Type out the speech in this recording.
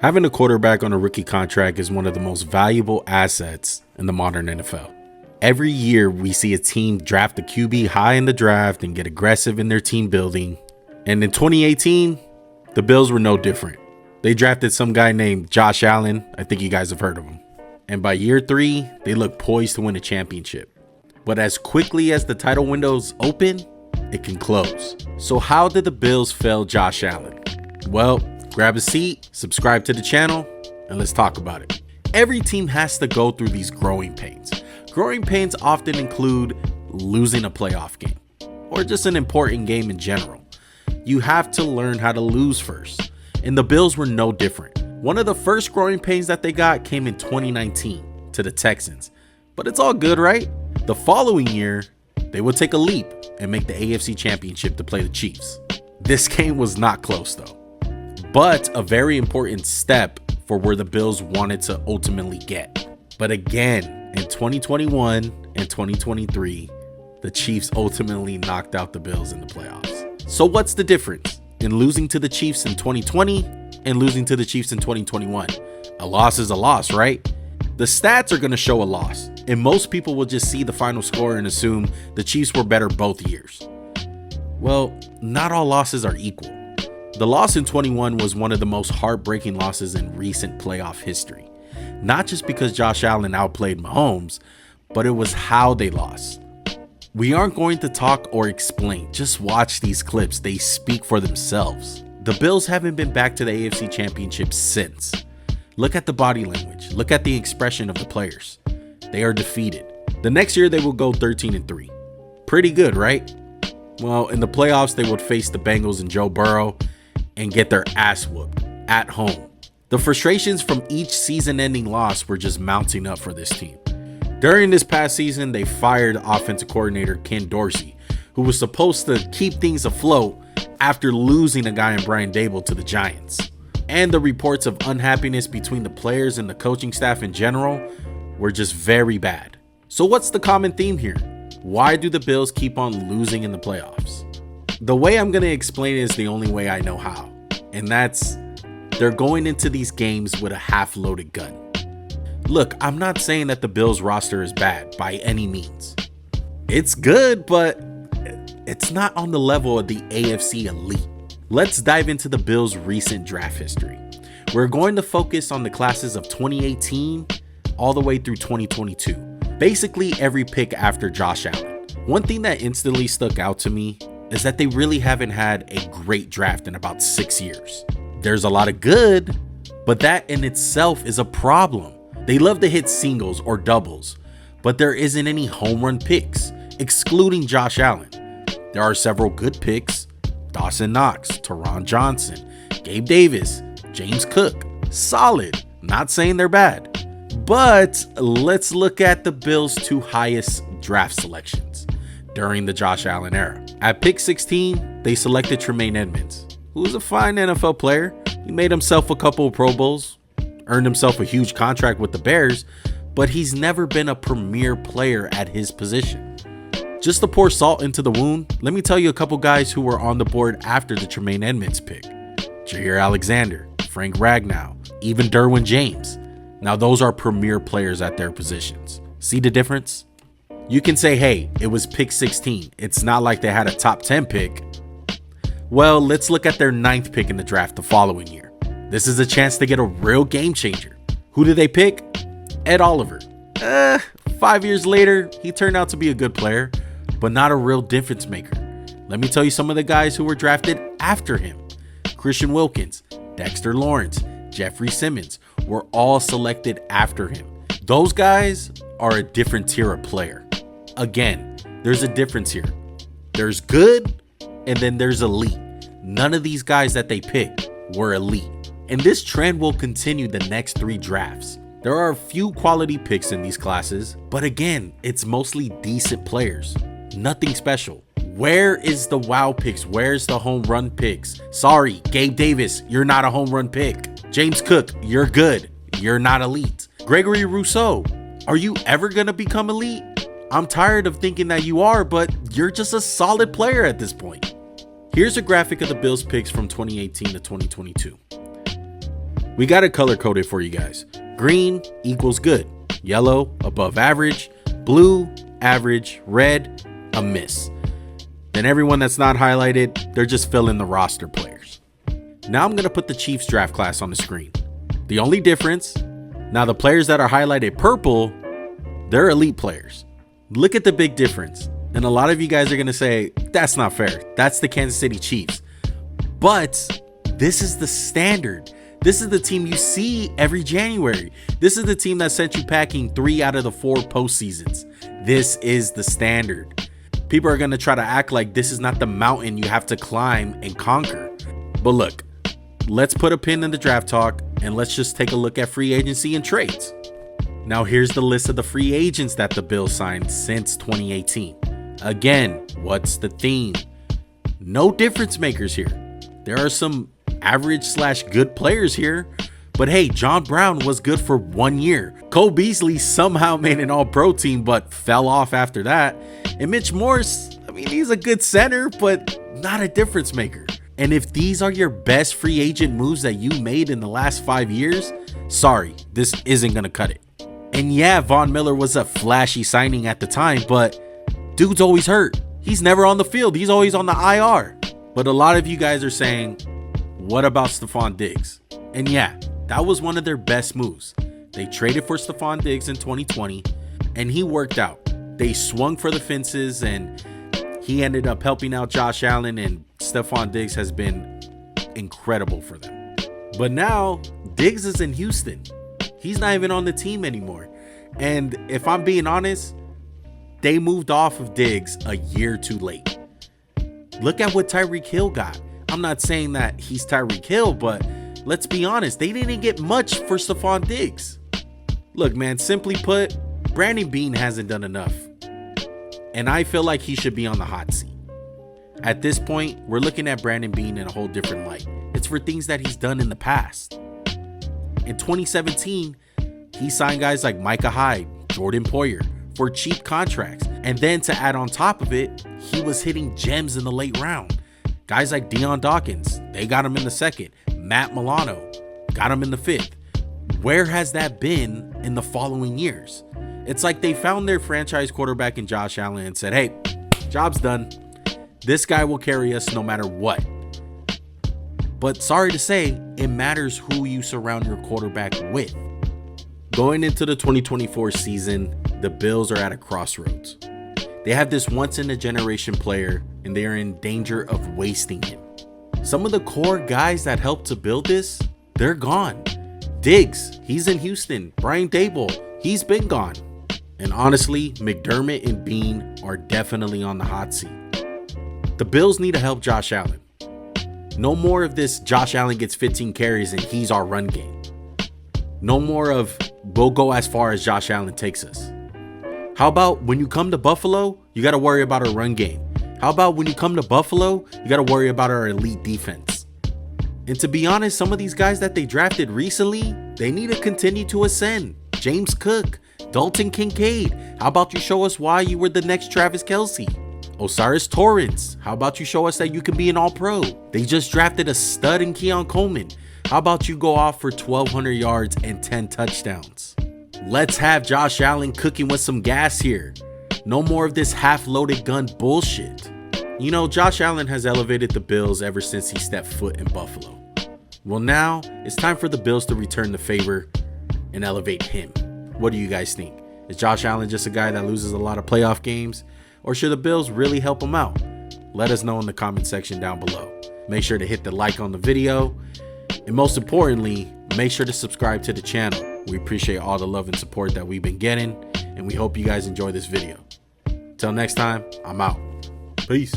Having a quarterback on a rookie contract is one of the most valuable assets in the modern NFL. Every year we see a team draft a QB high in the draft and get aggressive in their team building. And in 2018, the Bills were no different. They drafted some guy named Josh Allen. I think you guys have heard of him. And by year 3, they look poised to win a championship. But as quickly as the title windows open, it can close. So how did the Bills fail Josh Allen? Well, grab a seat, subscribe to the channel, and let's talk about it. Every team has to go through these growing pains. Growing pains often include losing a playoff game or just an important game in general. You have to learn how to lose first, and the Bills were no different. One of the first growing pains that they got came in 2019 to the Texans, but it's all good, right? The following year, they would take a leap and make the AFC Championship to play the Chiefs. This game was not close though, but a very important step for where the Bills wanted to ultimately get. But again, in 2021 and 2023, the Chiefs ultimately knocked out the Bills in the playoffs. So what's the difference in losing to the Chiefs in 2020 and losing to the Chiefs in 2021? A loss is a loss, right? The stats are going to show a loss, and most people will just see the final score and assume the Chiefs were better both years. Well, not all losses are equal. The loss in 21 was one of the most heartbreaking losses in recent playoff history. Not just because Josh Allen outplayed Mahomes, but it was how they lost. We aren't going to talk or explain, just watch these clips, they speak for themselves. The Bills haven't been back to the AFC Championship since. Look at the body language, look at the expression of the players. They are defeated. The next year they will go 13-3. Pretty good, right? Well, in the playoffs they would face the Bengals and Joe Burrow and get their ass whooped at home. The frustrations from each season-ending loss were just mounting up for this team. During this past season, they fired offensive coordinator Ken Dorsey, who was supposed to keep things afloat after losing a guy in Brian Daboll to the Giants. And the reports of unhappiness between the players and the coaching staff in general were just very bad. So what's the common theme here? Why do the Bills keep on losing in the playoffs? The way I'm going to explain it is the only way I know how, and that's they're going into these games with a half-loaded gun. Look, I'm not saying that the Bills roster is bad by any means. It's good, but it's not on the level of the AFC elite. Let's dive into the Bills' recent draft history. We're going to focus on the classes of 2018 all the way through 2022. Basically every pick after Josh Allen. One thing that instantly stuck out to me is that they really haven't had a great draft in about 6 years. There's a lot of good, but that in itself is a problem. They love to hit singles or doubles, but there isn't any home run picks, excluding Josh Allen. There are several good picks: Dawson Knox, Taron Johnson, Gabe Davis, James Cook. Solid, not saying they're bad. But let's look at the Bills' 2 highest draft selections during the Josh Allen era. At pick 16, they selected Tremaine Edmonds, who's a fine NFL player. He made himself a couple of Pro Bowls, earned himself a huge contract with the Bears, but he's never been a premier player at his position. Just to pour salt into the wound, let me tell you a couple guys who were on the board after the Tremaine Edmonds pick. Jair Alexander, Frank Ragnow, even Derwin James. Now those are premier players at their positions. See the difference? You can say, hey, it was pick 16. It's not like they had a top 10 pick. Well, let's look at their 9th pick in the draft the following year. This is a chance to get a real game changer. Who did they pick? Ed Oliver. 5 years later, he turned out to be a good player, but not a real difference maker. Let me tell you some of the guys who were drafted after him. Christian Wilkins, Dexter Lawrence, Jeffrey Simmons were all selected after him. Those guys are a different tier of player. Again, there's a difference here. There's good, and then there's elite. None of these guys that they picked were elite. And this trend will continue the next 3 drafts. There are a few quality picks in these classes, but again, it's mostly decent players. Nothing special. Where is the wow picks? Where's the home run picks? Sorry, Gabe Davis, you're not a home run pick. James Cook, you're good. You're not elite. Gregory Rousseau, are you ever gonna become elite? I'm tired of thinking that you are, but you're just a solid player at this point. Here's a graphic of the Bills picks from 2018 to 2022. We got it color coded for you guys. Green equals good, yellow above average, blue average, red a miss. Then everyone that's not highlighted, they're just filling the roster players. Now I'm going to put the Chiefs draft class on the screen. The only difference, now the players that are highlighted purple, they're elite players. Look at the big difference. And a lot of you guys are going to say, that's not fair. That's the Kansas City Chiefs. But this is the standard. This is the team you see every January. This is the team that sent you packing 3 out of the 4 postseasons. This is the standard. People are going to try to act like this is not the mountain you have to climb and conquer. But look, let's put a pin in the draft talk and let's just take a look at free agency and trades. Now here's the list of the free agents that the Bills signed since 2018. Again, what's the theme? No difference makers here. There are some average/good players here, but hey, John Brown was good for 1 year. Cole Beasley somehow made an all-pro team but fell off after that. And Mitch Morse, I mean, he's a good center, but not a difference maker. And if these are your best free agent moves that you made in the last 5 years, sorry, this isn't gonna cut it. And yeah, Von Miller was a flashy signing at the time, but dude's always hurt. He's never on the field. He's always on the IR. But a lot of you guys are saying, what about Stephon Diggs? And yeah, that was one of their best moves. They traded for Stephon Diggs in 2020, and he worked out. They swung for the fences, and he ended up helping out Josh Allen, and Stephon Diggs has been incredible for them. But now, Diggs is in Houston. He's not even on the team anymore. And if I'm being honest, they moved off of Diggs a year too late. Look at what Tyreek Hill got. I'm not saying that he's Tyreek Hill, but let's be honest, they didn't get much for Stephon Diggs. Look, man, simply put, Brandon Beane hasn't done enough. And I feel like he should be on the hot seat. At this point, we're looking at Brandon Beane in a whole different light. It's for things that he's done in the past. In 2017, he signed guys like Micah Hyde, Jordan Poyer for cheap contracts. And then to add on top of it, he was hitting gems in the late round. Guys like Deion Dawkins, they got him in the 2nd. Matt Milano, got him in the 5th. Where has that been in the following years? It's like they found their franchise quarterback in Josh Allen and said, hey, job's done. This guy will carry us no matter what. But sorry to say, it matters who you surround your quarterback with. Going into the 2024 season, the Bills are at a crossroads. They have this once-in-a-generation player, and they are in danger of wasting him. Some of the core guys that helped to build this, they're gone. Diggs, he's in Houston. Brian Daboll, he's been gone. And honestly, Mcdermott and Beane are definitely on the hot seat. The Bills need to help Josh Allen. No more of this Josh Allen gets 15 carries and he's our run game. No more of we'll go as far as Josh Allen takes us. How about when you come to Buffalo, you got to worry about our run game. How about when you come to Buffalo, you got to worry about our elite defense. And to be honest, some of these guys that they drafted recently, they need to continue to ascend. James Cook, Dalton Kincaid, how about you show us why you were the next Travis Kelce? Osiris Torrance, how about you show us that you can be an all-pro? They just drafted a stud in Keon Coleman. How about you go off for 1,200 yards and 10 touchdowns? Let's have Josh Allen cooking with some gas here. No more of this half-loaded gun bullshit. You know, Josh Allen has elevated the Bills ever since he stepped foot in Buffalo. Well, now it's time for the Bills to return the favor and elevate him. What do you guys think? Is Josh Allen just a guy that loses a lot of playoff games? Or should the Bills really help him out? Let us know in the comment section down below. Make sure to hit the like on the video. And most importantly, make sure to subscribe to the channel. We appreciate all the love and support that we've been getting. And we hope you guys enjoy this video. Till next time, I'm out. Peace.